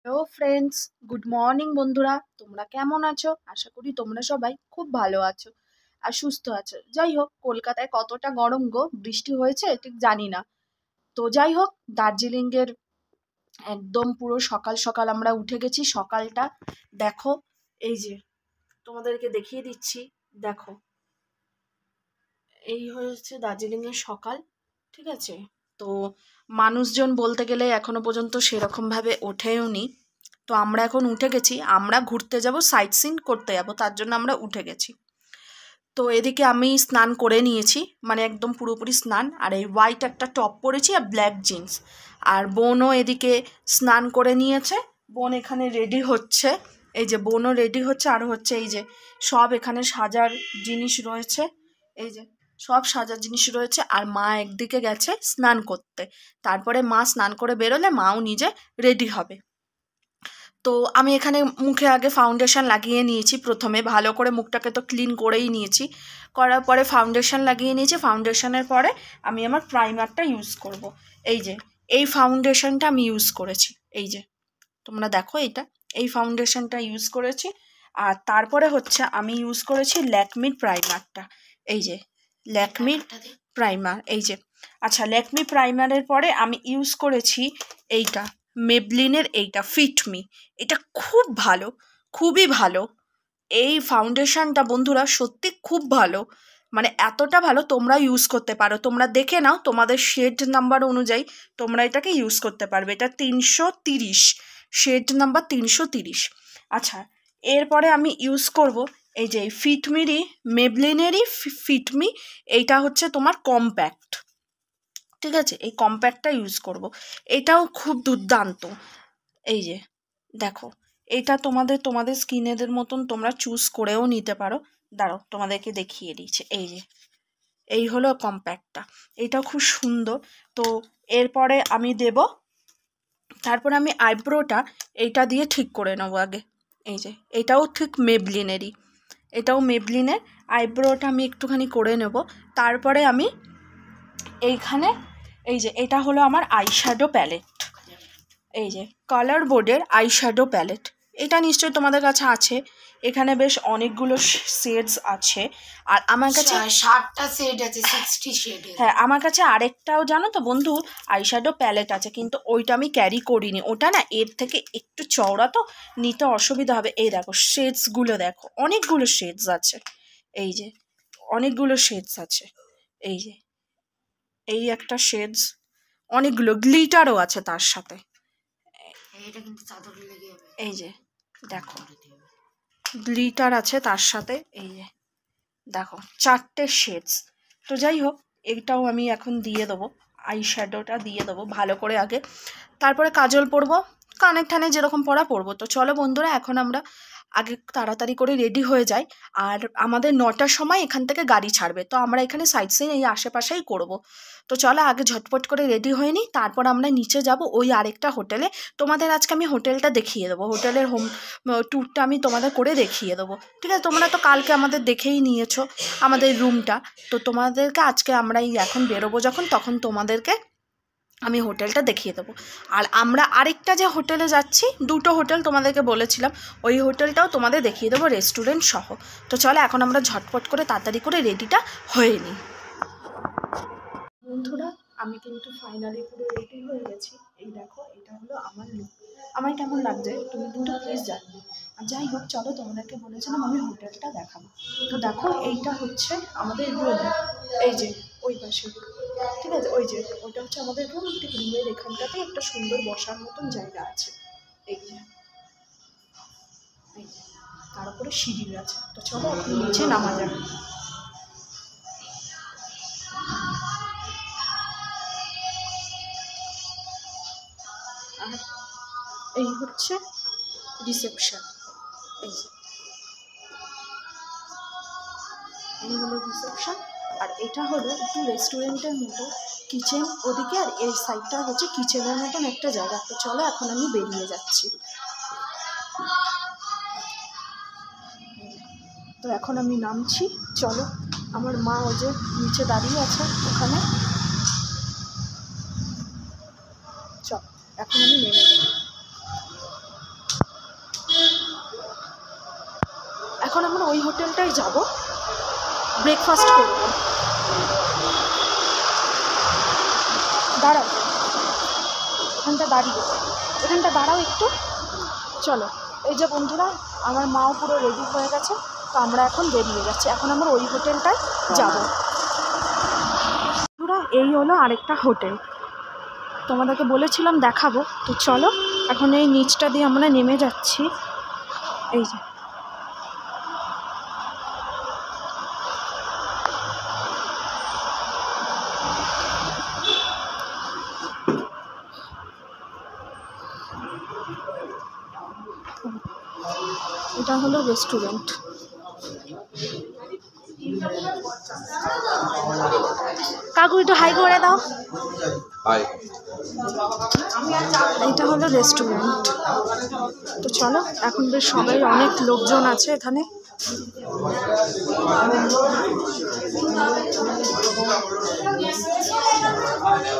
Hello friends, good morning বন্ধুরা। তোমরা কেমন আছো? আশা করি তোমরা সবাই খুব ভালো আছো আর সুস্থ আছো। যাই হোক, কলকাতায় কতটা গরম গো, বৃষ্টি হয়েছে ঠিক জানি না। তো যাই হোক, দার্জিলিংয়ের একদম পুরো সকাল সকাল আমরা উঠে গেছি। সকালটা দেখো, এই যে তোমাদেরকে দেখিয়ে দিচ্ছি। দেখো, এই হয়েছে দার্জিলিংয়ের সকাল, ঠিক আছে? তো মানুষজন বলতে গেলে এখনো পর্যন্ত সেরকম ভাবে ওঠেও নি। তো আমরা এখন উঠে গেছি, আমরা ঘুরতে যাব, সাইট সিন করতে যাব, তার জন্য আমরা উঠে গেছি। তো এদিকে আমি স্নান করে নিয়েছি, মানে একদম পুরোপুরি স্নান, আর এই হোয়াইট একটা টপ পরেছি আর ব্ল্যাক জিন্স। আর বোনও এদিকে স্নান করে নিয়েছে, বোন এখানে রেডি হচ্ছে। এই যে বোনও রেডি হচ্ছে, আর হচ্ছে এই যে সব এখানে সাজার জিনিস রয়েছে, এই যে সব সাজার জিনিস রয়েছে। আর মা একদিকে গেছে স্নান করতে, তারপরে মা স্নান করে বেরোলে মাও নিজে রেডি হবে। তো আমি এখানে মুখে আগে ফাউন্ডেশন লাগিয়ে নিয়েছি। প্রথমে ভালো করে মুখটাকে তো ক্লিন করেই নিয়েছি, করার পরে ফাউন্ডেশন লাগিয়ে নিয়েছি। ফাউন্ডেশনের পরে আমি আমার প্রাইমারটা ইউজ করব। এই যে এই ফাউন্ডেশনটা আমি ইউজ করেছি, এই যে তোমরা দেখো, এই ফাউন্ডেশনটা ইউজ করেছি। আর তারপরে হচ্ছে আমি ইউজ করেছি ল্যাকমির প্রাইমারটা, এই যে ল্যাকমির প্রাইমার, এই যে। আচ্ছা, ল্যাকমি প্রাইমারের পরে আমি ইউজ করেছি এইটা, মেবলিনের এইটা ফিটমি। এটা খুব ভালো, খুবই ভালো। এই ফাউন্ডেশনটা বন্ধুরা সত্যি খুব ভালো, মানে এতটা ভালো তোমরা ইউজ করতে পারো। তোমরা দেখে নাও, তোমাদের শেড নাম্বার অনুযায়ী তোমরা এটাকে ইউজ করতে পারবে। এটা 330, শেড নাম্বার 330। আচ্ছা, এরপরে আমি ইউজ করব এই যে ফিটমিরই, মেবলিনেরই ফিটমি। এইটা হচ্ছে তোমার কম্প্যাক্ট, ঠিক আছে? এই কম্প্যাক্টটা ইউজ করব, এটাও খুব দুর্দান্ত। এই যে দেখো, এটা তোমাদের স্কিনেদের মতন তোমরা চুজ করেও নিতে পারো। দাঁড়াও তোমাদেরকে দেখিয়ে দিচ্ছি। এই যে এই হলো কম্প্যাক্টটা, এটাও খুব সুন্দর। তো এরপরে আমি দেব, তারপরে আমি আইব্রোটা এইটা দিয়ে ঠিক করে নেবো আগে। এই যে এটাও ঠিক মেবলিনেরই, এটাও মেবলিনের। আইব্রোটা আমি একটুখানি করে নেব। তারপরে আমি এইখানে, এই যে এটা হলো আমার আইশ্যাডো প্যালেট, এই যে কালার বোর্ডের আইশ্যাডো প্যালেট। এটা নিশ্চয়ই তোমাদের কাছে আছে, এখানে বেশ অনেকগুলো শেডস আছে। আর আমার কাছে 60টা শেড আছে, 60 শেড। হ্যাঁ, আমার কাছে আরেকটাও জানো তো বন্ধু, আইশ্যাডো প্যালেট আছে, কিন্তু ওইটা আমি ক্যারি করিনি। ওটা না এর থেকে একটু চওড়া, তো নিতে অসুবিধা হবে। এই দেখো শেডসগুলো, দেখো অনেকগুলো শেডস আছে, এই যে অনেকগুলো শেডস আছে। এই যে এই একটা শেডস, অনেকগুলো গ্লিটারও আছে তার সাথে। এটা কিন্তু চাদর লেগে যাবে। এই যে দেখো গ্লিটার আছে তার সাথে, এই যে দেখো 4টে শেডস। তো যাই হোক, এইটাও আমি এখন দিয়ে দেবো, আইশ্যাডোটা দিয়ে দেবো ভালো করে আগে। তারপরে কাজল পরবো, কানের ঠানে যেরকম পরা পরবো। তো চলো বন্ধুরা, এখন আমরা আগে তাড়াতাড়ি করে রেডি হয়ে যাই। আর আমাদের 9টার সময় এখান থেকে গাড়ি ছাড়বে, তো আমরা এখানে সাইট সিন এই আশেপাশেই করব। তো চলো আগে ঝটপট করে রেডি হয়ে নিই, তারপর আমরা নিচে যাব ওই আরেকটা হোটেলে। তোমাদের আজকে আমি হোটেলটা দেখিয়ে দেবো, হোটেলের হোম ট্যুরটা আমি তোমাদের করে দেখিয়ে দেবো, ঠিক আছে? তোমরা তো কালকে আমাদের দেখেই নিয়েছো আমাদের রুমটা। তো তোমাদেরকে আজকে আমরা এই এখন বেরোবো যখন, তখন তোমাদেরকে আমি হোটেলটা দেখিয়ে দেবো। আর আমরা আরেকটা যে হোটেলে যাচ্ছি, 2টো হোটেল তোমাদেরকে বলেছিলাম, ওই হোটেলটাও তোমাদের দেখিয়ে দেবো, রেস্টুরেন্ট সহ। তো চলো এখন আমরা ঝটপট করে তাড়াতাড়ি করে রেডিটা হয়ে নিই। বন্ধুরা, আমি কিন্তু ফাইনালি পুরো রেডি হয়ে গেছি। এই দেখো, এটা হলো আমার লুক। আমার কেমন লাগছে তুমি দুটো প্লিজ জানবে। আর যাই হোক, চলো তোমাদেরকে বলেছিলাম আমি হোটেলটা দেখাবো। তো দেখো, এইটা হচ্ছে আমাদের রুম, এই যে ওই পাশে, ঠিক আছে? ওই যে ওটা হচ্ছে আমাদের রুম। ঠিক রুমের এখানটাতে একটা সুন্দর বসার মতন জায়গা আছে, এই যে এই যে তার উপরে সিঁড়ি আছে। তো চলো এখন নিচে নামা যাবে। আর এই হচ্ছে রিসেপশন, এই যে এই হলো রিসেপশন। আর এটা হলো একটু রেস্টুরেন্টের মতো, কিচেন ওদিকে, আর এই সাইডটা হচ্ছে কিচেনের মতন একটা জায়গা। তো চলো এখন আমি বেরিয়ে যাচ্ছি। তো এখন আমি নামছি, চলো। আমার মা ওই যে নিচে দাঁড়িয়ে আছে ওখানে, চল এখন আমি নেমে যাই। এখন আমরা ওই হোটেলটাই যাব, ব্রেকফাস্ট করব। দাঁড়াও, এখানটা দাঁড়াও একটু। চলো, এই যে বন্ধুরা, আমার মাও পুরো রেডি হয়ে গেছে, তো আমরা এখন বেরিয়ে যাচ্ছি। এখন আমরা ওই হোটেলটায় যাব। বন্ধুরা, এই হলো আরেকটা হোটেল, তোমাদেরকে বলেছিলাম দেখাবো। তো চলো, এখন এই নিচটা দিয়ে আমরা নেমে যাচ্ছি। এই যে এটা হলো রেস্টুরেন্ট। কাকু একটু হাই করে দাও। এটা হলো রেস্টুরেন্ট। তো চলো, এখন বেশ সবাই অনেক লোকজন আছে এখানে।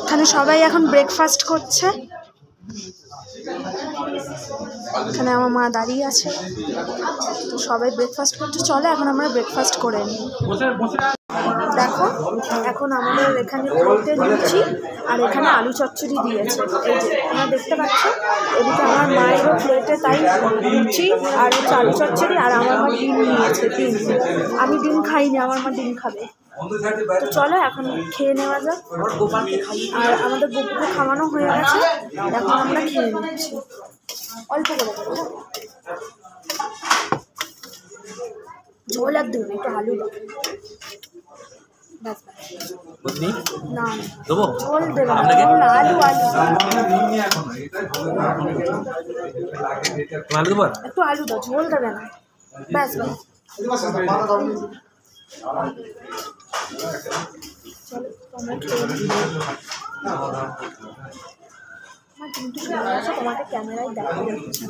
এখানে সবাই এখন ব্রেকফাস্ট করছে। এখানে আমার মা দাঁড়িয়ে আছে, তো সবাই ব্রেকফাস্ট করছে। চলো, এখন আমরা ব্রেকফাস্ট করে নিই। দেখো, এখন আমাদের এখানে করতে লুচি আর এখানে আলু চচ্চড়ি দিয়েছে। এই যে তোমরা দেখতে পাচ্ছ, এদিকে আমার মায়েরও প্লেটে তাই লুচি আর হচ্ছে আলু চচ্চড়ি, আর আমার মা ডিম নিয়েছে। ডিম আমি ডিম খাইনি, আমার মা ডিম খাবে। তো চলো, এখন খেয়ে নেওয়া যাক। আর আমাদের গপুকে খাওয়ানো হয়ে গেছে, এখন আমরা খেয়ে নিচ্ছি। অল্প করে দেবো, ঝোল আর দেবে, একটু আলু দেবে। না, ঝোল দেবে না, আলু একটু আলু দাও, ঝোল দেবে না, ব্যাস ব্যাস। চলো, তোমরা খেয়ে তোমাকে ক্যামেরায় দেখা যাচ্ছে।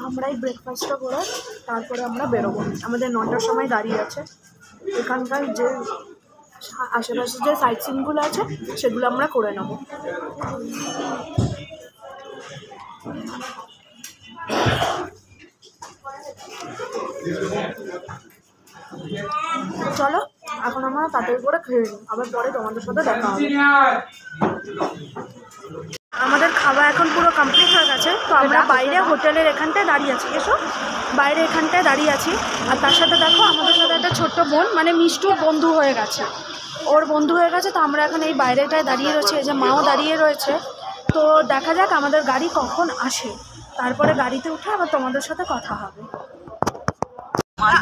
আমরাই ব্রেকফাস্টটা করে তারপরে আমরা বেরোবো। আমাদের 9টার সময় গাড়ি আছে। এখানকার যে আশেপাশে যে সাইট সিনগুলো আছে সেগুলো আমরা করে নেব। চলো, এখন আমরা তাড়াতাড়ি করে খেয়ে নিই, আবার পরে তোমাদের সাথে দেখা হবে। আমাদের খাওয়া এখন পুরো কমপ্লিট হয়ে গেছে, তো আমরা বাইরে হোটেলের এখানটায় দাঁড়িয়ে আছি। এসো, বাইরে এখানটায় দাঁড়িয়ে আছি। আর তার সাথে দেখো, আমাদের সাথে একটা ছোট্ট বোন, মানে মিষ্টুর বন্ধু হয়ে গেছে, ওর বন্ধু হয়ে গেছে। তো আমরা এখন এই বাইরেটায় দাঁড়িয়ে রয়েছে, এই যে মাও দাঁড়িয়ে রয়েছে। তো দেখা যাক আমাদের গাড়ি কখন আসে, তারপরে গাড়িতে উঠে আবার তোমাদের সাথে কথা হবে।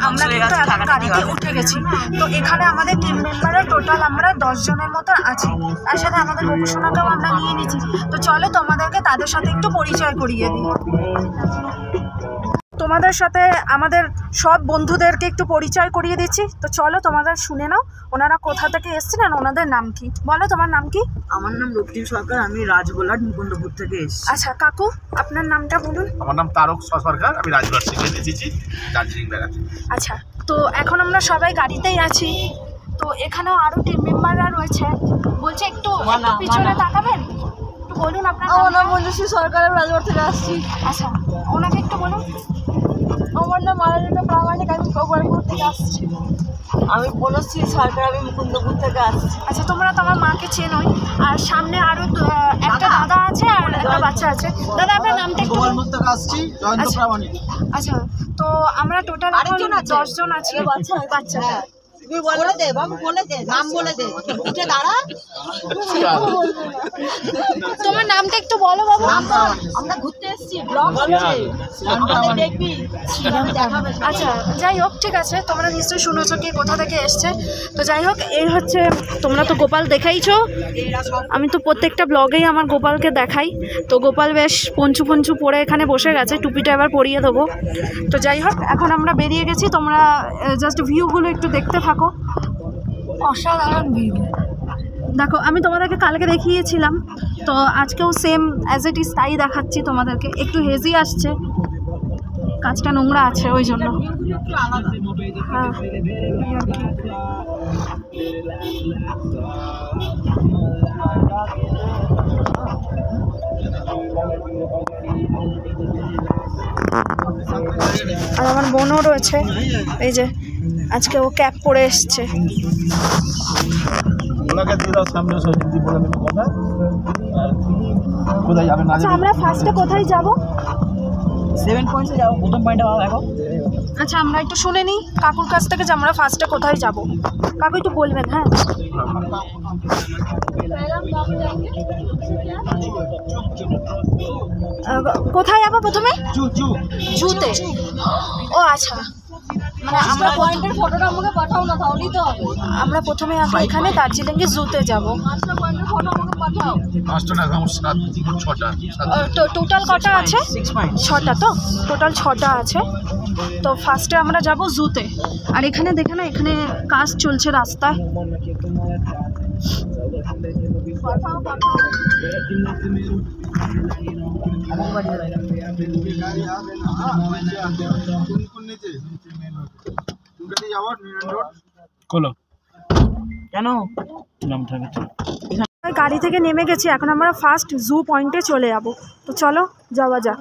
আমরা কিন্তু এখন গাড়িতে উঠে গেছি। তো এখানে আমাদের টিম মেম্বারের টোটাল আমরা 10 জনের মতো আছি, তার সাথে আমাদের গবেষণাকেও আমরা নিয়ে নিয়েছি। তো চলো, তোমাদেরকে তাদের সাথে একটু পরিচয় করিয়ে দিই। তোমাদের সাথে আমাদের সব বন্ধুদেরকে একটু পরিচয় করিয়ে দিচ্ছি। তো চলো, তোমাদের শুনে নাও ওনারা কোথা থেকে এসেছেন আর ওনাদের নাম কি। বলো, তোমার নাম কি? আমার নাম রক্তিম সরকার, আমি রাজগোলার মুকুন্দপুর থেকে এসেছি। আচ্ছা কাকু, আপনার নামটা বলুন। আমার নাম তারক সরকার, আমি রাজগড় থেকে এসেছি দার্জিলিং বেড়াতে। আচ্ছা, তো এখন আমরা সবাই গাড়িতেই আছি। তো এখানেও আরও টিম মেম্বাররা রয়েছে, বলছে একটু পিছনে তাকাবেন, একটু বলুন আপনার নাম। আমার নাম মঞ্জুশ্রী সরকার, আমি রাজগড় থেকে আসছি। আচ্ছা, ওনাকে একটু বলুন। আমার নাম মারাজনা প্রামাণিক, আমি গোপালপুর থেকে আসছি। আমি বনশ্রী সরকার, আমি মুকুন্দপুর থেকে আসছি। আচ্ছা, তোমরা তো আমার মাকে চেনোই। আর সামনে আরও একটা দাদা আছে আর একটা বাচ্চা আছে। দাদা, আপনার নামটা একটু বলুন। আসছি জয়ন্ত প্রামাণিক। আচ্ছা, তো আমরা টোটাল 10 জন আছি। বাচ্চা তুই বলে দে বাবু, বলে দে, নাম বলে দে, উঠে দাঁড়া। তোমার নামটা একটু বলো বাবু। আমরা ঘুরতে এসেছি, ব্লগ হচ্ছে, আমাদের দেখবি, দেখাবে। আচ্ছা যাই হোক, ঠিক আছে, তোমরা নিশ্চয়ই শুনেছো কি কোথা থেকে এসছে। তো যাই হোক, এই হচ্ছে, তোমরা তো গোপাল দেখাইছো, আমি তো প্রত্যেকটা ব্লগেই আমার গোপালকে দেখাই। তো গোপাল বেশ পঞ্চু পঞ্চু পরে এখানে বসে গেছে, টুপিটা এবার পরিয়ে দেবো। তো যাই হোক, এখন আমরা বেরিয়ে গেছি, তোমরা জাস্ট ভিউগুলো একটু দেখতে থাকো। অসাধারণ ভিউ। দেখো, আমি তোমাদেরকে কালকে দেখিয়েছিলাম, তো আজকেও সেম অ্যাজ ইট ইজ তাই দেখাচ্ছি তোমাদেরকে। একটু হেজি আসছে, কাজটা নোংরা আছে ওই জন্য। হ্যাঁ, এই আর কি। আর আমার বোনও রয়েছে, এই যে আজকে ও ক্যাপ পরে এসছে। ওনাকে দিয়ে দাও সামনে, সজিদি বলে দেবো কথা। আর কোথায় যাবে না আচ্ছা, আমরা ফার্স্টে কোথায় যাব? 7 পয়েন্টে যাও, প্রথম পয়েন্টে দেখো। আচ্ছা, আমরা একটু শুনে নিই কাকুর কাছ থেকে যে আমরা ফার্স্টে কোথায় যাব। কাকু একটু বলবেন। হ্যাঁ, কোথায় যাবো প্রথমে? জুতে। ও আচ্ছা, মানে আমরা পয়েন্টের ফটোটা আমাকে পাঠাও না, তাহলেই তো হবে। আমরা প্রথমে আগে এখানে দার্জিলিংয়ে জুতে যাব। 5টা পয়েন্টের ফটো আমাকে পাঠাও। 5টা না, 6টা। টোটাল কটা আছে? 6টা। তো টোটাল 6টা আছে। তো ফার্স্টে আমরা যাব জুতে। আর এখানে দেখে না, এখানে কাজ চলছে রাস্তায়। কেন? গাড়ি থেকে নেমে গেছি, এখন আমরা ফার্স্ট জু পয়েন্টে চলে যাব। তো চলো যাওয়া যাক।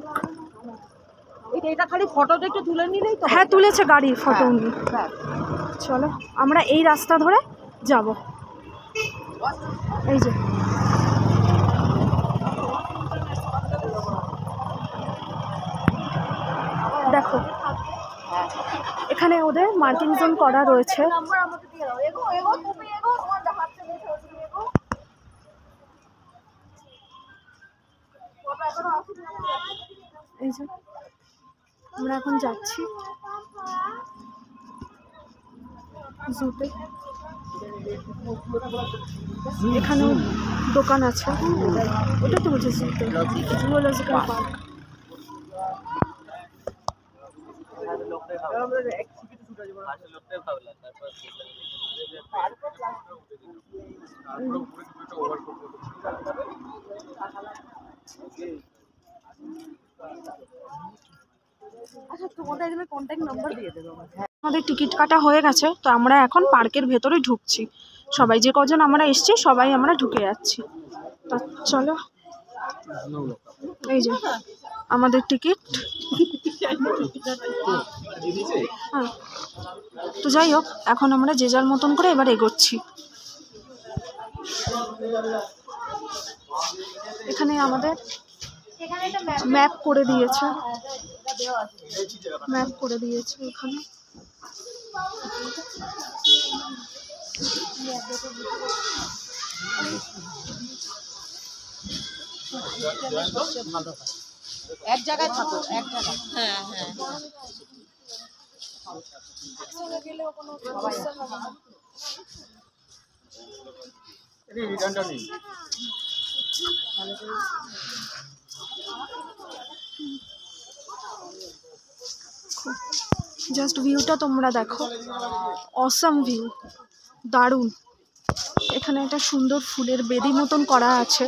এটা খালি ফটোটা একটু তুলে নিলেই তো। হ্যাঁ, তুলেছে গাড়ির ফটো উনি। চলো আমরা এই রাস্তা ধরে যাব। এই যে দেখো, এখানে ওদের মার্কিং জোন করা রয়েছে। এই যে আমরা এখন যাচ্ছি জুতে। এখানেও দোকান আছে, ওটা তো বলছে জুতে, জুওলজিক্যাল পার্ক। আমাদের টিকিট কাটা হয়ে গেছে, তো আমরা এখন পার্কের ভেতরে ঢুকছি। সবাই যে কজন আমরা এসছি সবাই আমরা ঢুকে যাচ্ছি। তো চলো, এই যে আমাদের টিকিট। হ্যাঁ, তো যাই হোক, এখন আমরা যে যার মতন করে এবার এগোচ্ছি। এখানে আমাদের ম্যাপ করে দিয়েছে, এখানে। এক জায়গায় থাকো, এক জায়গায়। হ্যাঁ হ্যাঁ, জাস্ট ভিউটা তোমরা দেখো, অসাম ভিউ, দারুণ। এখানে একটা সুন্দর ফুলের বেদি মতন করা আছে,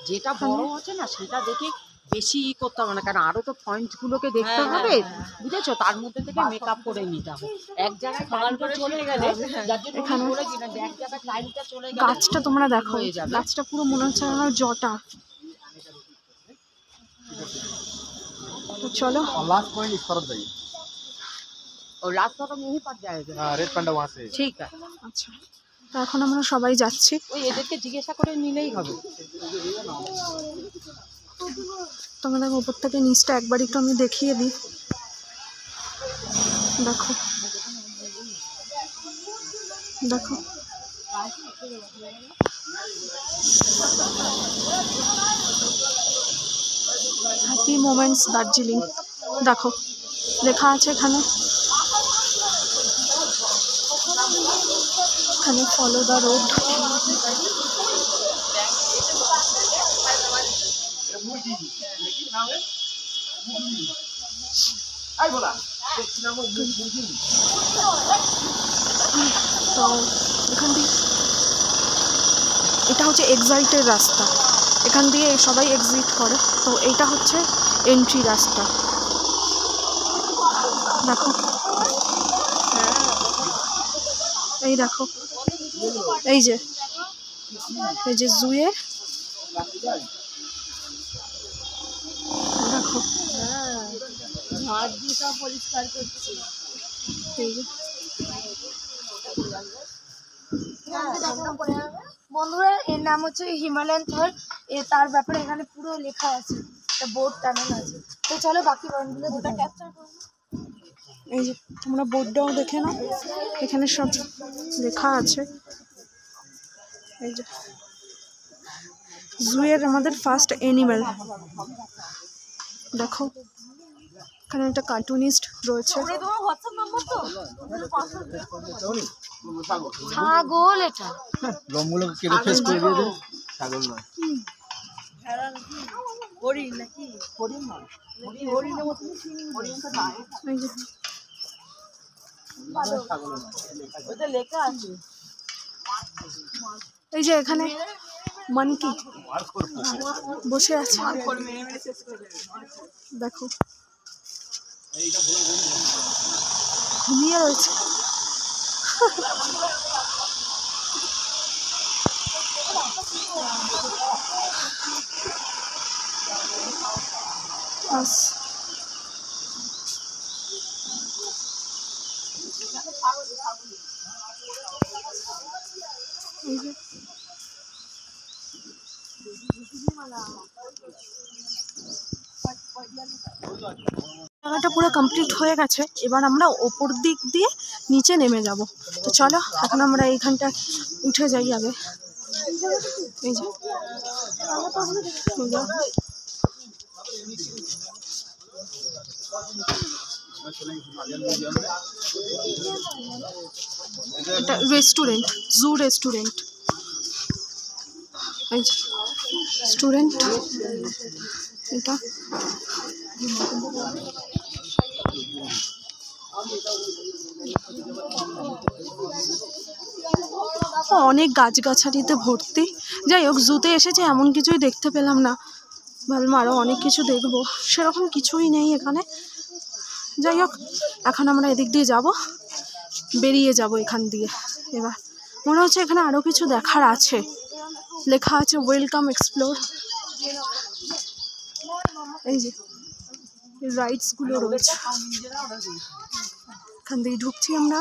যেটা বড় আছে না সেটা দেখে বেশি করতে হবে না, কারণ আরো তো পয়েন্টগুলোকে দেখতে হবে, বুঝেছো? তার মধ্যে থেকে মেকআপ করে নিতে হবে। এক জায়গায় টাইমটা চলে গেলে, এখানে গাছটা তোমরা দেখো, গাছটা পুরো মনে হচ্ছে আমার জটা। তো চলো, लास्ट पॉइंट इस तरफ जाइए। और रास्ता में ही पड़ जाएगा। हाँ, रेड पांडा वहाँ से। ঠিক আছে, আচ্ছা, তো এখন আমরা সবাই যাচ্ছি। ওই এদেরকে জিজ্ঞাসা করে নিলেই হবে। তোমাদের ওপর থেকে নিচটা একবার একটু আমি দেখিয়ে দিই। দেখো দেখো হ্যাপি মোমেন্টস দার্জিলিং, দেখো লেখা আছে এখানে। এখানে ফলো দ্য রোড। তো এখান দিয়ে এটা হচ্ছে এক্সাইটের রাস্তা, এখান দিয়ে সবাই এক্সিট করে। তো এইটা হচ্ছে এন্ট্রি রাস্তা। দেখো এই দেখো এই যে জুয়ের দেখো পরিষ্কার করছি। এই যে বন্ধুরা এর নাম হচ্ছে হিমালয়ান থর, তার ব্যাপারে এখানে পুরো লেখা আছে, বোর্ড টানানো আছে। তো চলো বাকি পয়েন্টগুলো ক্যাপচার করবো। এই যে তোমরা বোর্ডটাও দেখে নাও, এখানে সব লেখা আছে। এই যে জুয়ের আমাদের ফার্স্ট অ্যানিমেল। দেখো এখানে একটা কার্টুনিস্ট রয়েছে। ছাগল, এটা লোমগুলো কেটে ফেস করে দিয়ে দে। ছাগল নয়, এই যে এই যে এখানে মানকি বসে আছে, দেখো ঘুমিয়ে রয়েছে। বাস এই যে জায়গাটা পুরো কমপ্লিট হয়ে গেছে। এবার আমরা ওপর দিক দিয়ে নিচে নেমে যাব। তো চলো এখন আমরা এইখানটা উঠে যাই আগে। এই যে এটা রেস্টুরেন্ট, জু রেস্টুরেন্ট। এই যে স্টুডেন্ট এটা অনেক গাছগাছালিতে ভর্তি। যাই হোক জুতে এসেছে এমন কিছুই দেখতে পেলাম না, ভাবলাম আরও অনেক কিছু দেখবো, সেরকম কিছুই নেই এখানে। যাই হোক এখন আমরা এদিক দিয়ে যাব, বেরিয়ে যাব এখান দিয়ে। এবার মনে হচ্ছে এখানে আরও কিছু দেখার আছে, লেখা আছে ওয়েলকাম এক্সপ্লোর। এই যে রাইডসগুলো রয়েছে, এখান দিয়ে ঢুকছি আমরা।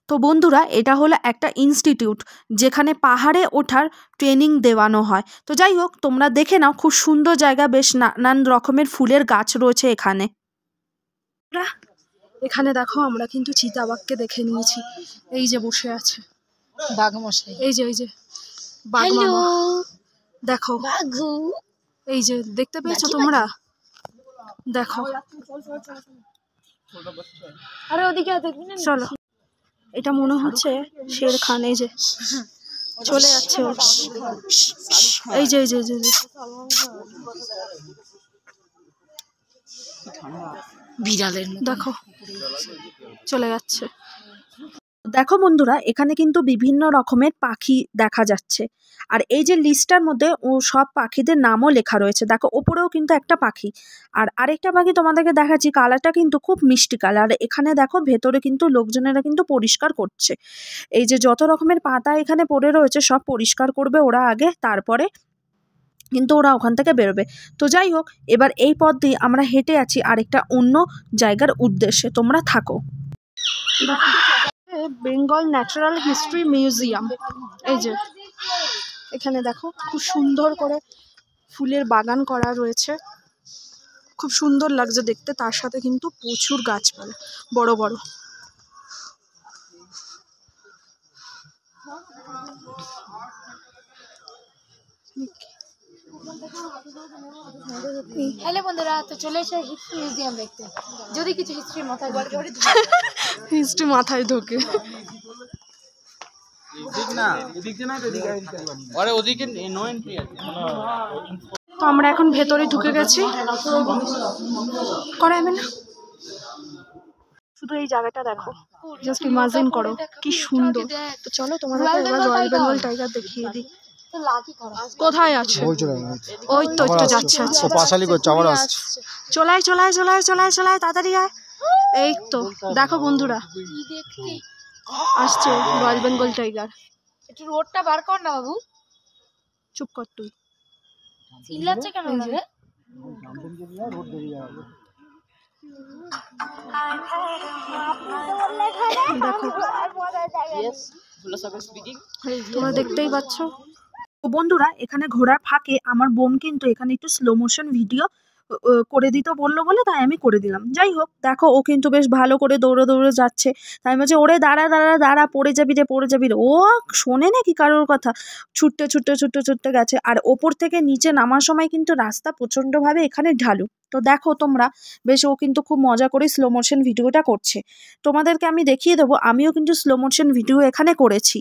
তো বন্ধুরা এটা হলো একটা ইনস্টিটিউট যেখানে পাহাড়ে ওঠার ট্রেনিং দেওয়ানো হয়। তো যাই হোক তোমরা দেখে নাও, খুব সুন্দর জায়গা, বেশ নানান রকমের ফুলের গাছ রয়েছে এখানে। এখানে দেখো আমরা কিন্তু চিতাবাঘকে দেখে নিয়েছি, এই যে বসে আছে বাঘমশাই, এই যে বাঘ মামা দেখো, বাঘু, এই যে দেখতে পেয়েছো তোমরা, দেখো। আরে ওদিকে দেখবি না, চলো এটা মনে হচ্ছে শের খান, এই যে চলে যাচ্ছে ও। এই যে বিড়ালের দেখো চলে যাচ্ছে। দেখো বন্ধুরা এখানে কিন্তু বিভিন্ন রকমের পাখি দেখা যাচ্ছে, আর এই যে লিস্টটার মধ্যে ও সব পাখিদের নামও লেখা রয়েছে। দেখো ওপরেও কিন্তু একটা পাখি, আর আরেকটা পাখি তোমাদেরকে দেখাচ্ছি, কালারটা কিন্তু খুব মিষ্টি কালার। এখানে দেখো ভেতরে কিন্তু লোকজনেরা কিন্তু পরিষ্কার করছে। এই যে যত রকমের পাতা এখানে পড়ে রয়েছে সব পরিষ্কার করবে ওরা আগে, তারপরে কিন্তু ওরা ওখান থেকে বেরোবে। তো যাই হোক এবার এই পথ দিয়ে আমরা হেঁটে আছি আরেকটা অন্য জায়গার উদ্দেশ্যে, তোমরা থাকো। Bengal natural history museum. এই যে এখানে দেখো খুব সুন্দর করে ফুলের বাগান করা রয়েছে, খুব সুন্দর লাগছে দেখতে। তার সাথে কিন্তু প্রচুর গাছপালা বড় বড়। হ্যালো বন্ধুরা, তো চলে এসে হিস্ট্রি মিউজিয়াম দেখতে। যদি কিছু হিস্ট্রি মাথায় হিস্ট্রি মাথায় ঢোকে। তো আমরা এখন ভেতরে ঢুকে গেছি। করা যাবে না, শুধু এই জায়গাটা দেখো, জাস্ট ইমাজিন করো কি সুন্দর। তো চলো তোমাদেরকে এবার রয়্যাল বেঙ্গল টাইগার দেখিয়ে দিই। কোথায় আছে? ওই তো একটু যাচ্ছে। চলাই চলাই চলাই চলাই চলাই তাড়াতাড়ি আয়। এই তো দেখো বন্ধুরা, আসছে রয়্যাল বেঙ্গল টাইগার। একটু রোডটা বার কর না বাবু। চুপ কর তুই। চিল্লাচ্ছে কেন রে? দেখো তোমরা দেখতেই পাচ্ছ। তো বন্ধুরা, এখানে ঘোরার ফাঁকে আমার বোন কিন্তু এখানে একটু স্লো মোশন ভিডিও করে দিতে বললো বলে তাই আমি করে দিলাম। যাই হোক, দেখো ও কিন্তু বেশ ভালো করে দৌড়ে দৌড়ে যাচ্ছে। তাই আমি বলছি ওরে দাঁড়া দাঁড়া দাঁড়া, পড়ে যাবি রে পড়ে যাবি রে। ও শোনে নাকি কারোর কথা, ছুটতে ছুটতে ছুটতে ছুটতে গেছে। আর ওপর থেকে নিচে নামার সময় কিন্তু রাস্তা প্রচণ্ডভাবে এখানে ঢালু। তো দেখো তোমরা, বেশ ও কিন্তু খুব মজা করে স্লো মোশন ভিডিওটা করছে। তোমাদেরকে আমি দেখিয়ে দেবো, আমিও কিন্তু স্লো মোশন ভিডিও এখানে করেছি।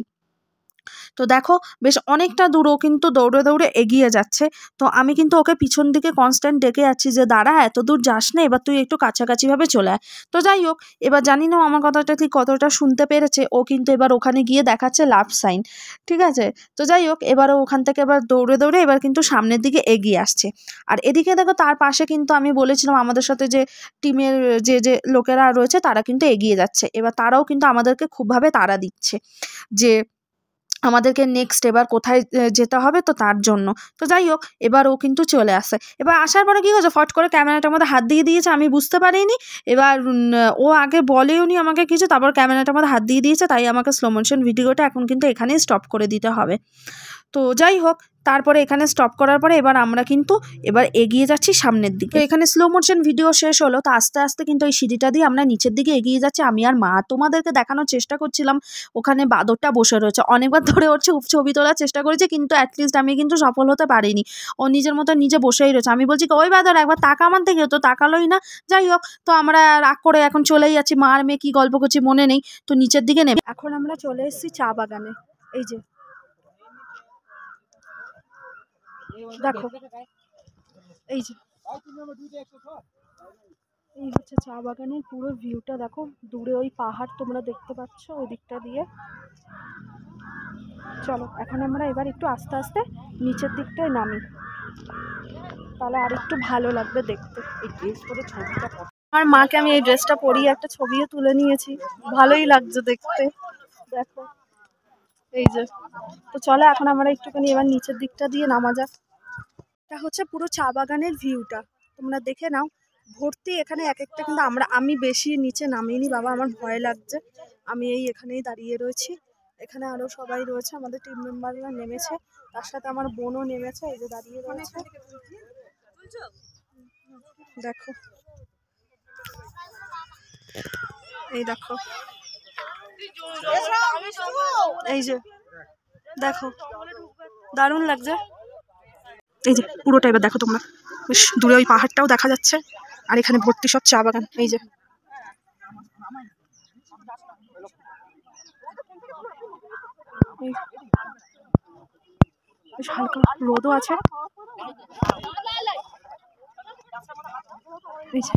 তো দেখো বেশ অনেকটা দূর ও কিন্তু দৌড়ে দৌড়ে এগিয়ে যাচ্ছে। তো আমি কিন্তু ওকে পিছন দিকে কনস্ট্যান্ট ডেকে যাচ্ছি যে দাঁড়া, এত দূর যাস না, এবার তুই একটু কাছাকাছিভাবে চলে আয়। তো যাই হোক, এবার জানি না আমার কথাটা ঠিক কতটা শুনতে পেরেছে। ও কিন্তু এবার ওখানে গিয়ে দেখাচ্ছে লাভ সাইন, ঠিক আছে। তো যাই হোক, এবার ওখান থেকে এবার দৌড়ে দৌড়ে এবার কিন্তু সামনের দিকে এগিয়ে আসছে। আর এদিকে দেখো তার পাশে কিন্তু আমি বলেছিলাম আমাদের সাথে যে টিমের যে যে লোকেরা রয়েছে তারা কিন্তু এগিয়ে যাচ্ছে। এবার তারাও কিন্তু আমাদেরকে খুবভাবে তাড়া দিচ্ছে যে আমাদেরকে নেক্সট এবার কোথায় যেতে হবে, তো তার জন্য। তো যাই হোক, এবার ও কিন্তু চলে আসে। এবার আসার পরে কী হয়েছে, ফট করে ক্যামেরাটার মধ্যে হাত দিয়ে দিয়েছে, আমি বুঝতে পারিনি। এবার ও আগে বলেও নি আমাকে কিছু, তারপর ক্যামেরাটার মধ্যে হাত দিয়ে দিয়েছে। তাই আমাকে স্লো মোশন ভিডিওটা এখন কিন্তু এখানেই স্টপ করে দিতে হবে। তো যাই হোক, তারপরে এখানে স্টপ করার পরে এবার আমরা কিন্তু এবার এগিয়ে যাচ্ছি সামনের দিকে। এখানে স্লো মোশন ভিডিও শেষ হলো। তো আস্তে আস্তে কিন্তু এই সিঁড়িটা দিয়ে আমরা নিচের দিকে এগিয়ে যাচ্ছি আমি আর মা। তোমাদেরকে দেখানোর চেষ্টা করছিলাম ওখানে বাঁদরটা বসে রয়েছে। অনেকবার ধরে ওর ছবি তোলার চেষ্টা করেছি, কিন্তু অ্যাটলিস্ট আমি কিন্তু সফল হতে পারিনি। ও নিজের মতো নিজে বসেই রয়েছে। আমি বলছি ওই বাঁদর একবার তাকা আমার থেকে, তো তাকালোই না। যাই হোক, তো আমরা রাগ করে এখন চলেই যাচ্ছি। মা আর মেয়ে কি গল্প করছি মনে নেই। তো নিচের দিকে নেমে এখন আমরা চলে এসেছি চা বাগানে। এই যে দেখো, এই যে এই হচ্ছে চা বাগানের পুরো ভিউটা। দেখো দূরে ওই পাহাড় তোমরা দেখতে পাচ্ছ ওই দিকটা দিয়ে। চলো এখন আমরা এবার একটু আস্তে আস্তে নিচের দিকটায় নামি, তাহলে আর একটু ভালো লাগবে দেখতে। এই ড্রেস পরে ছবিটা, আমার মাকে আমি এই ড্রেসটা পরিয়ে একটা ছবিও তুলে নিয়েছি, ভালোই লাগছে দেখতে। দেখো এই যে, তো চলো এখন আমরা একটুখানি এবার নিচের দিকটা দিয়ে নামা যাক। এটা হচ্ছে পুরো চা বাগানের ভিউটা, তোমরা দেখে নাও। ভর্তি এখানে এক একটা, কিন্তু আমি বেশি নিচে নামিনি বাবা, আমার ভয় লাগছে। আমি এই এখানেই দাঁড়িয়ে রয়েছি। এখানে আরো সবাই রয়েছে, আমাদের টিম মেম্বাররা নেমেছে, তার সাথে আমার বোনও নেমেছে। এই যে দাঁড়িয়ে রয়েছে, দেখো এই দেখো, এই যে দেখো দারুণ লাগছে। এই যে পুরোটা এবার দেখো তোমরা, বেশ দূরে ওই পাহাড়টাও দেখা যাচ্ছে। আর এখানে ভর্তি সব চা বাগান। এই যে বেশ হালকা রোদও আছে। এই যে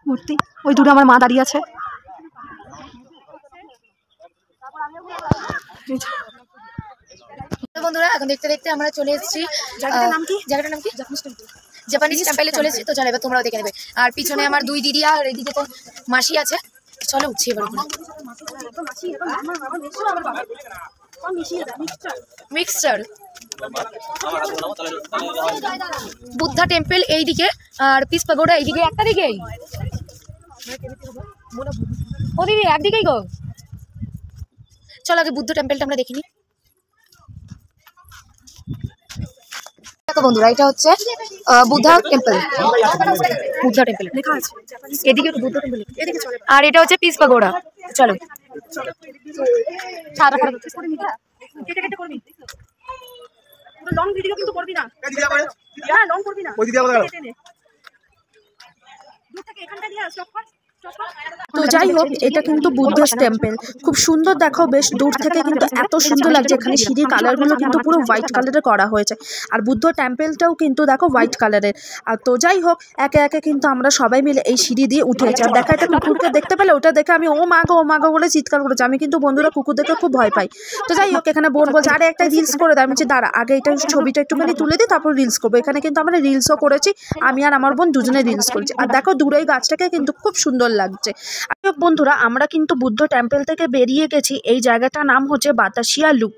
ভর্তি, ওই দূরে আমার মা দাঁড়িয়ে আছে। বন্ধুরা এখন দেখতে দেখতে আমরা চলে এসেছি। জায়গাটার নাম কি? জায়গাটার নাম কি? জাপানিজ টেম্পলে চলে এসেছি। তো চলো এবার তোমরাও দেখে নেবে। আর পিছনে আমার দুই দিদি আর এদিকে তো মাসি আছে। চলো উঠছি এবার ওখানে। মিক্সচার বুদ্ধা টেম্পল এইদিকে, আর পিস পাগোড়া এইদিকে। একটা দিকেই ও দিদি, একদিকেই গো। চলো আগে বুদ্ধ টেম্পলটা আমরা দেখিনি। দেখো বন্ধুরা, এটা হচ্ছে বুদ্ধা টেম্পল, বুদ্ধা টেম্পল লেখা আছে এদিকে, বুদ্ধ টেম্পল এদিকে। আর এটা হচ্ছে পিস পাগোড়া। চলো লং ভিডিও কিন্তু করবি না, লং করবি না। তো যাই হোক, এটা কিন্তু বুদ্ধিস্ট টেম্পল, খুব সুন্দর। দেখো বেশ দূর থেকে কিন্তু এত সুন্দর লাগছে। এখানে সিঁড়ির কালারগুলো কিন্তু পুরো হোয়াইট কালারের করা হয়েছে, আর বুদ্ধ টেম্পলটাও কিন্তু দেখো হোয়াইট কালারের। আর তো যাই হোক, একে একে কিন্তু আমরা সবাই মিলে এই সিঁড়ি দিয়ে উঠেছি। আর দেখা, একটা কুকুরকে দেখতে পেলে ওটা দেখে আমি ও মা গো বলে চিৎকার করেছি। আমি কিন্তু বন্ধুরা কুকুর দেখে খুব ভয় পাই। তো যাই হোক, এখানে বোন বলছে আরে একটা রিলস করে দেয়। আমি বলছি দাঁড়া, আগে এটা ছবিটা একটুখানি তুলে দিই, তারপর রিলস করবো। এখানে কিন্তু আমরা রিলসও করেছি, আমি আর আমার বোন দুজনে রিলস করেছি। আর দেখো দূরে এই গাছটাকে কিন্তু খুব সুন্দর লাগছে। বন্ধুরা, আমরা কিন্তু বুদ্ধ টেম্পল থেকে বেরিয়ে গেছি। এই জায়গাটার নাম হচ্ছে বাতাসিয়া লুপ।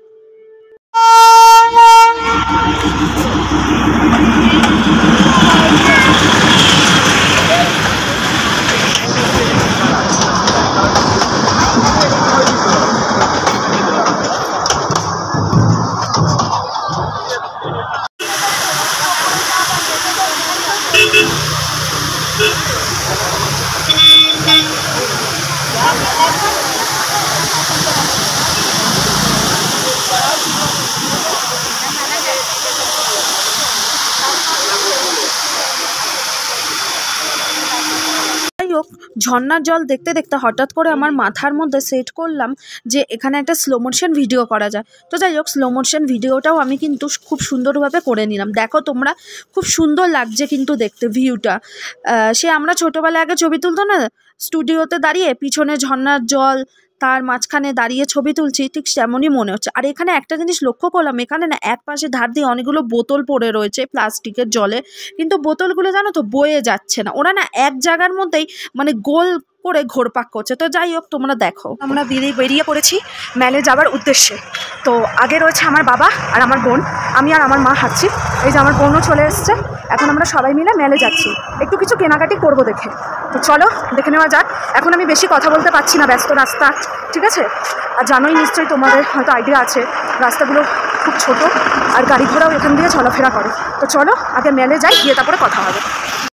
ঝর্ণার জল দেখতে দেখতে হঠাৎ করে আমার মাথার মধ্যে সেট করলাম যে এখানে একটা স্লো মোশন ভিডিও করা যায়। তো যাই হোক, স্লো মোশন ভিডিওটাও আমি কিন্তু খুব সুন্দরভাবে করে নিলাম। দেখো তোমরা, খুব সুন্দর লাগছে কিন্তু দেখতে ভিউটা। সে আমরা ছোটোবেলায় আগে ছবি তুলতো না স্টুডিওতে দাঁড়িয়ে, পিছনে ঝর্ণার জল, তার মাঝখানে দাঁড়িয়ে ছবি তুলছি, ঠিক তেমনই মনে হচ্ছে। আর এখানে একটা জিনিস লক্ষ্য করলাম, এখানে না এক পাশে ধার দিয়ে অনেকগুলো বোতল পড়ে রয়েছে প্লাস্টিকের জলে, কিন্তু বোতলগুলো জানো তো বয়ে যাচ্ছে না, ওরা না এক জায়গার মধ্যেই মানে গোল করে ঘোরপাক করছে। তো যাই হোক, তোমরা দেখো, আমরা বেরিয়ে পড়েছি মেলে যাওয়ার উদ্দেশ্যে। তো আগে রয়েছে আমার বাবা আর আমার বোন, আমি আর আমার মা হাঁটছি। এই যে আমার বোনও চলে এসছে। এখন আমরা সবাই মিলে মেলে যাচ্ছি, একটু কিছু কেনাকাটি করবো দেখে। তো চলো দেখে নেওয়া যাক। এখন আমি বেশি কথা বলতে পারছি না, ব্যস্ত রাস্তা, ঠিক আছে? আর জানোই নিশ্চয়ই, তোমাদের হয়তো আইডিয়া আছে, রাস্তাগুলো খুব ছোট আর গাড়ি ঘোড়াও এখান দিয়ে চলাফেরা করে। তো চলো আগে মেলে যাই, গিয়ে তারপরে কথা হবে।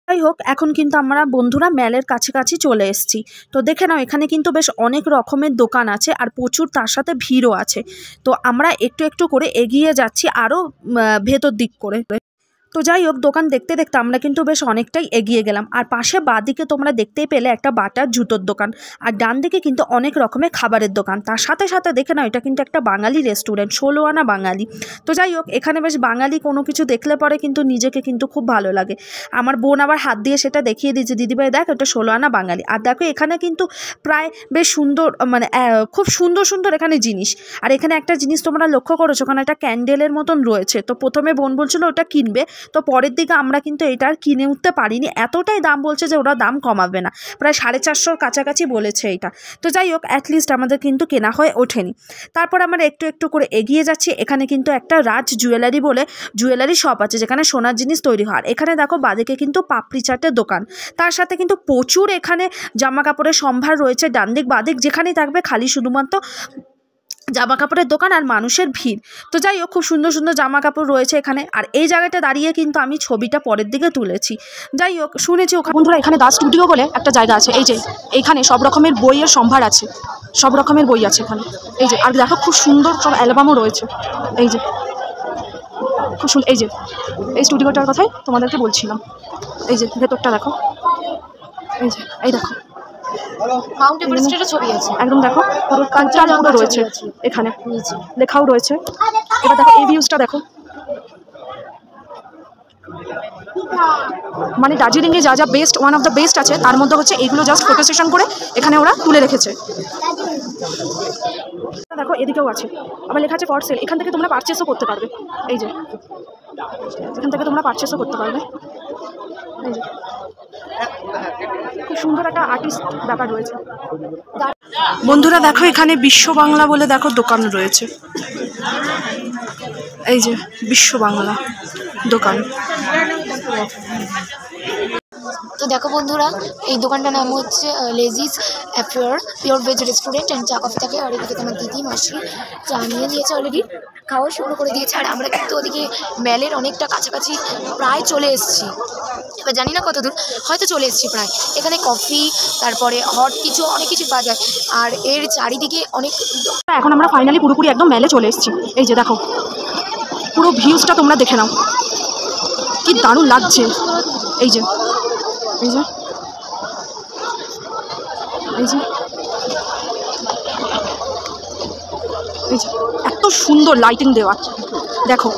যাই হোক, এখন কিন্তু আমরা বন্ধুরা মেলের কাছাকাছি চলে এসেছি। তো দেখে নাও, এখানে কিন্তু বেশ অনেক রকমের দোকান আছে আর প্রচুর তার সাথে ভিড়ও আছে। তো আমরা একটু একটু করে এগিয়ে যাচ্ছি আরও ভেতর দিক করে। তো যাই হোক, দোকান দেখতে দেখতে আমরা কিন্তু বেশ অনেকটাই এগিয়ে গেলাম। আর পাশে বাঁদিকে তোমরা দেখতেই পেলে একটা বাটার জুতোর দোকান, আর ডান দিকে কিন্তু অনেক রকমের খাবারের দোকান। তার সাথে সাথে দেখে নাও, এটা কিন্তু একটা বাঙালি রেস্টুরেন্ট, 16 আনা বাঙালি। তো যাই হোক, এখানে বেশ বাঙালি কোনো কিছু দেখলে পরে কিন্তু নিজেকে কিন্তু খুব ভালো লাগে। আমার বোন আবার হাত দিয়ে সেটা দেখিয়ে দিয়েছে, দিদিভাই দেখ এটা 16 আনা বাঙালি। আর দেখো এখানে কিন্তু প্রায় বেশ সুন্দর, মানে খুব সুন্দর সুন্দর এখানে জিনিস। আর এখানে একটা জিনিস তোমরা লক্ষ্য করেছো, ওখানে একটা ক্যান্ডেলের মতন রয়েছে। তো প্রথমে বোন বলছিল ওটা কিনবে, তো পরের দিকে আমরা কিন্তু এটা আর কিনে উঠতে পারিনি, এতটাই দাম বলছে যে ওরা দাম কমাবে না, প্রায় 450 কাছাকাছি বলেছে এটা। তো যাই হোক, অ্যাটলিস্ট আমাদের কিন্তু কেনা হয়ে ওঠেনি। তারপর আমরা একটু একটু করে এগিয়ে যাচ্ছি। এখানে কিন্তু একটা রাজ জুয়েলারি বলে জুয়েলারি শপ আছে, যেখানে সোনার জিনিস তৈরি হয়। এখানে দেখো বাদিকে কিন্তু পাপড়ি চাটের দোকান, তার সাথে কিন্তু প্রচুর এখানে জামা কাপড়ের সম্ভার রয়েছে। ডান দিক বাদিক যেখানেই থাকবে খালি শুধুমাত্র জামা কাপড়ের দোকান আর মানুষের ভিড়। তো যাই হোক, খুব সুন্দর সুন্দর জামা কাপড় রয়েছে এখানে। আর এই জায়গাটা দাঁড়িয়ে কিন্তু আমি ছবিটা পরের দিকে তুলেছি। যাই হোক, শুনেছি ওখানে বন্ধুরা এখানে দাস স্টুডিও বলে একটা জায়গা আছে। এই যে এইখানে সব রকমের বইয়ের সম্ভার আছে, সব রকমের বই আছে এখানে। এই যে, আর দেখো খুব সুন্দর সব অ্যালবামও রয়েছে। এই যে খুব সুন্দর, এই যে এই স্টুডিওটার কথাই তোমাদেরকে বলছিলাম। এই যে ভেতরটা দেখো, এই যে এই দেখো মাউন্ট এভারেস্টেরও ছবি আছে একদম। দেখো পুরো কালচার পুরো রয়েছে এখানে, লেখাও রয়েছে। এবার দেখো এই ভিউজটা দেখো, মানে দার্জিলিংয়ে যা যা best, one of the best আছে, তার মধ্যে হচ্ছে এইগুলো জাস্ট ফটো সেশন করে এখানে ওরা তুলে রেখেছে। দেখো এদিকেও আছে, আবার লেখা আছে ফর সেল। এখান থেকে তোমরা পারচেসও করতে পারবে। এই যে এখান থেকে তোমরা পারচেসও করতে পারবে। এই যে খুব সুন্দর একটা আর্টিস্ট ব্যাপার রয়েছে। বন্ধুরা দেখো, এখানে বিশ্ব বাংলা বলে দেখো দোকান রয়েছে। এই যে বিশ্ব বাংলা দোকান। তো দেখো বন্ধুরা, এই দোকানটার নাম হচ্ছে ladies affair pure veg restaurant and চা কফি থাকে। আর এদিকে তোমার দিদি মাসি চা নিয়ে নিয়েছে অলরেডি, খাওয়া শুরু করে দিয়েছে। আর আমরা কিন্তু ওদিকে ম্যালের অনেকটা কাছাকাছি প্রায় চলে এসেছি, এবার জানি না কত দূর, হয়তো চলে এসেছি প্রায়। এখানে কফি তারপরে হট কিছু অনেক কিছু পাওয়া যায়। আর এর চারিদিকে অনেক, এখন আমরা ফাইনালি পুরোপুরি একদম মেলে চলে এসেছি। এই যে দেখো পুরো ভিউজটা তোমরা দেখে নাও, কি দারুণ লাগছে। এই যে এই যে এই যে এই যে এত সুন্দর লাইটিং দেওয়া, দেখো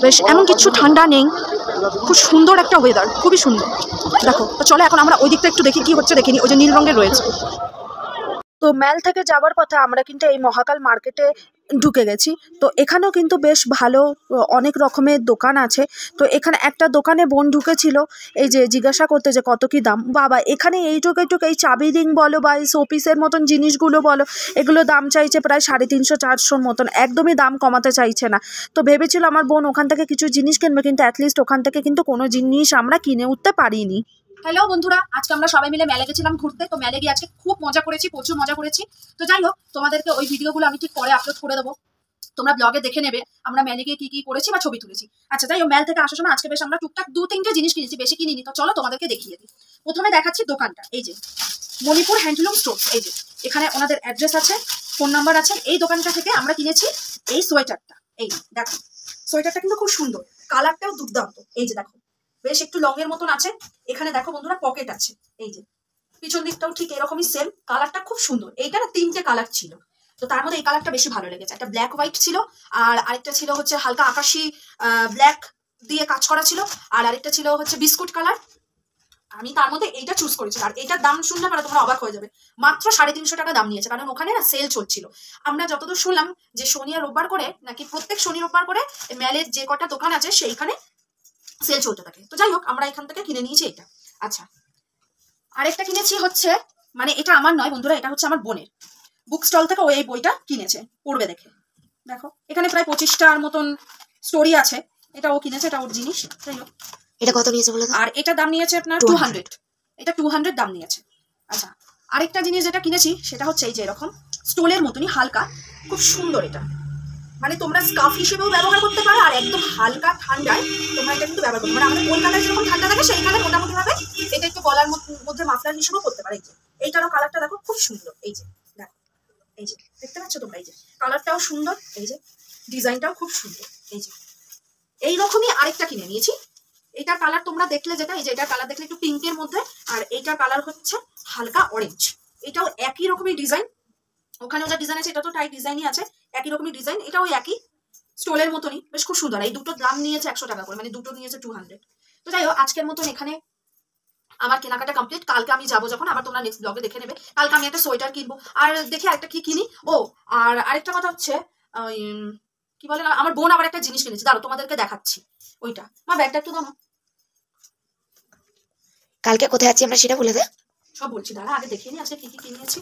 বেশ এমন কিছু ঠান্ডা নেই, খুব সুন্দর একটা ওয়েদার, খুবই সুন্দর। দেখো তো চলো এখন আমরা ওই দিকটা একটু দেখি কি হচ্ছে, দেখিনি। ওই যে নীল রঙের রয়েছে। তো ম্যাল থেকে যাওয়ার পথে আমরা কিন্তু এই মহাকাল মার্কেটে ঢুকে গেছি। তো এখানেও কিন্তু বেশ ভালো অনেক রকমের দোকান আছে। তো এখানে একটা দোকানে বোন ঢুকেছিল, এই যে জিজ্ঞাসা করতে যে কত কি দাম। বাবা এখানে এইটুকু এই চাবি রিং বলো বা এই শোপিসের মতন জিনিসগুলো বলো, এগুলো দাম চাইছে প্রায় 350-400 মতন, একদমই দাম কমাতে চাইছে না। তো ভেবেছিল আমার বোন ওখান থেকে কিছু জিনিস কিনবে, কিন্তু অ্যাটলিস্ট ওখান থেকে কিন্তু কোনো জিনিস আমরা কিনে উঠতে পারিনি। হ্যালো বন্ধুরা, আজকে আমরা সবাই মিলে মেলে গেছিলাম ঘুরতে। তো মেলে গিয়ে আজকে খুব মজা করেছি, প্রচুর মজা করেছি। তো যাই হোক, তোমাদেরকে ওই ভিডিওগুলো আমি ঠিক পরে আপলোড করে দেবো, তোমরা ব্লগে দেখে নেবে আমরা মেলে গিয়ে কি কি করেছি বা ছবি তুলেছি। আচ্ছা যাই হোক, মেল থেকে আসার সময় আজকে বেশ আমরা টুকটাক 2-3টে জিনিস কিনেছি, বেশি কিনিনি। তো চলো তোমাদেরকে দেখিয়ে দিই। প্রথমে দেখাচ্ছি দোকানটা, এই যে মণিপুর হ্যান্ডলুম স্টোর। এই যে এখানে ওনাদের অ্যাড্রেস আছে, ফোন নাম্বার আছে। এই দোকানটা থেকে আমরা কিনেছি এই সোয়েটারটা। এই দেখো সোয়েটারটা কিন্তু খুব সুন্দর, কালারটাও দুর্দান্ত। এই যে দেখো বেশ একটু লংয়ের মতন আছে। এখানে দেখো বন্ধুরা পকেট আছে, এই যে পিছন দিকটাও ঠিক এরকমই সেম, কালারটা খুব সুন্দর। এইটা না 3টে কালার ছিল, তো তার মধ্যে এই কালারটা বেশি ভালো লেগেছে। একটা ব্ল্যাক হোয়াইট ছিল, আর আরেকটা ছিল হচ্ছে হালকা আকাশি ব্ল্যাক দিয়ে কাজ করা ছিল, আর আরেকটা ছিল হচ্ছে বিস্কুট কালার। আমি তার মধ্যে এইটা চুজ করেছি। আর এটার দাম শুনলে মানে তোমরা অবাক হয়ে যাবে, মাত্র 350 টাকা দাম নিয়েছে। কারণ ওখানে না সেল চলছিল। আমরা যতদূর শুনলাম যে শনি আর রোববার করে নাকি প্রত্যেক শনি রোববার করে মেলের যে কটা দোকান আছে সেইখানে সেল চলতে থাকে। তো যাই হোক আমরা এখান থেকে কিনে নিয়েছি এটা। আচ্ছা আরেকটা কিনেছি হচ্ছে, মানে এটা আমার নয় বন্ধুরা, এটা হচ্ছে আমার বোনের। বুক স্টল থেকে ও এই বইটা কিনেছে, পড়বে দেখে। দেখো এখানে প্রায় 25টার মতন স্টোরি আছে। এটা ও কিনেছে, এটা ওর জিনিস। যাই হোক এটা কত নিয়েছে বলে? আর এটা দাম নিয়েছে আপনার 200, এটা 200 দাম নিয়েছে। আচ্ছা আরেকটা জিনিস যেটা কিনেছি সেটা হচ্ছে এই যে এরকম স্টোলের মতনই হালকা, খুব সুন্দর। এটা মানে তোমরা স্কার্ফ হিসেবেও ব্যবহার করতে পারো, আর একদম হালকা ঠান্ডায় তোমরা এটা কিন্তু ব্যবহার করতে পারো। আমাদের কলকাতায় যেরকম ঠান্ডা থাকে সেইখানে মোটামুটি ভাবে এটা একটু গলার মধ্যে মাফলার হিসেবেও করতে পারে। এই যে এইটারও কালারটা দেখো খুব সুন্দর। এই যে দেখো, এই যে দেখতে পাচ্ছ তোমরা, এই যে কালারটাও সুন্দর, এই যে ডিজাইনটাও খুব সুন্দর। এই যে এইরকমই আরেকটা কিনে নিয়েছি। এটার কালার তোমরা দেখলে যেটা, এই যে এটার কালার দেখলে একটু পিঙ্কের মধ্যে, আর এইটার কালার হচ্ছে হালকা অরেঞ্জ। এটাও একই রকমের ডিজাইন, ওখানেও যা ডিজাইন আছে এটা তো টাইট ডিজাইনই আছে, একই রকমের ডিজাইন। এটাও একই স্টোলের মতনই, বেশ খুব সুন্দর। এই দুটো দাম নিয়েছে 100 টাকা করে, মানে দুটো নিয়েছে 200। তো যাই হোক আজকের মতন এখানে আমার কেনাকাটা কমপ্লিট। কালকে আমি যাবো যখন, আবার তোমরা নেক্সট ব্লগে দেখে নেবে। কালকে আমি একটা সোয়েটার কিনবো, আর দেখি আরেকটা কি কিনি। ও আর আরেকটা কথা হচ্ছে কি বলে, আমার বোন আবার একটা জিনিস কিনেছে, দাঁড়ো তোমাদেরকে দেখাচ্ছি। ওইটা মা ব্যাগটা একটু দাও। কালকে কোথায় আছি আমরা সেটা বলে দে। সব বলছি, দাঁড়া আগে দেখিয়ে নি আজকে কি কি কিনেছি।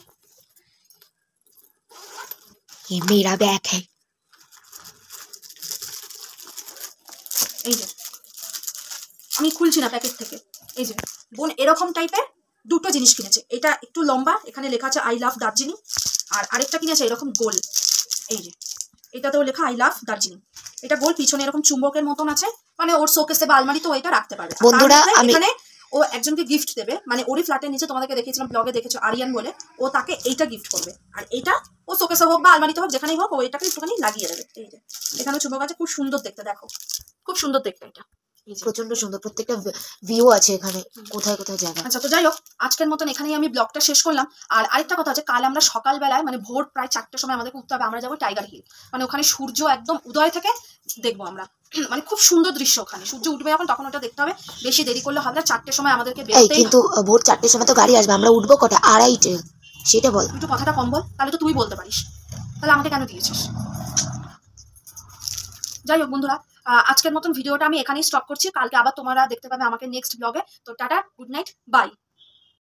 ये मेरा बैग है। এই যে আমি খুলছি না প্যাকেট থেকে। এই যে বোন এরকম টাইপের দুটো জিনিস কিনেছে। এটা একটু লম্বা, এখানে লেখা আছে আই লাভ দার্জিলিং। আর আরেকটা কিনেছে এরকম গোল, এই যে এটাতেও লেখা আই লাভ দার্জিলিং। এটা গোল, পিছনে এরকম চুম্বকের মতন আছে, মানে ওর শোকেসে বা আলমারিতে ও এটা রাখতে পারবে। বন্ধুরা এখানে ও একজনকে গিফট দেবে, মানে ওরই ফ্ল্যাটের নিচে তোমাদেরকে দেখিয়েছিলাম ব্লগে, দেখেছো আরিয়ান বলে, ও তাকে এইটা গিফট করবে। আর এইটা ও শোকেসে হোক বা আলমারিতে হোক যেখানেই হোক ও এটাকে একটুখানি লাগিয়ে দেবে। এই যে এখানে চুম্বক আছে, খুব সুন্দর দেখতে, দেখো খুব সুন্দর দেখতে এটা, প্রচন্ড সুন্দর, প্রত্যেকটা ভিউ আছে এখানে, কোথায় কোথায় জায়গা। আচ্ছা তো যাই হোক আজকের মতন এখানেই আমি ব্লগটা শেষ করলাম। আর আরেকটা কথা আছে, কাল আমরা সকালবেলায় মানে ভোর প্রায় 4টের সময় আমাদেরকে উঠতে হবে, আমরা যাবো টাইগার হিল। মানে ওখানে সূর্য একদম উদয় থেকে দেখবো আমরা, মানে খুব সুন্দর দৃশ্য। ওখানে সূর্য উঠবে যখন তখন ওটা দেখতে হবে, বেশি দেরি করলে হবে না। 4টের সময় আমাদেরকে বেরোতেই। কিন্তু ভোর 4টের সময় তো গাড়ি আসবে, আমরা উঠবো কটা? 2:30, সেটা বল। একটু কথাটা কম বল, তাহলে তো তুই বলতে পারিস, তাহলে আমাকে কেন দিয়েছিস? যাই হোক বন্ধুরা, আজকের মতন ভিডিওটা আমি এখানেই স্টপ করছি। কালকে আবার তোমরা দেখতে পাবে আমাকে নেক্সট ব্লগে। তো টাটা, গুড নাইট, বাই।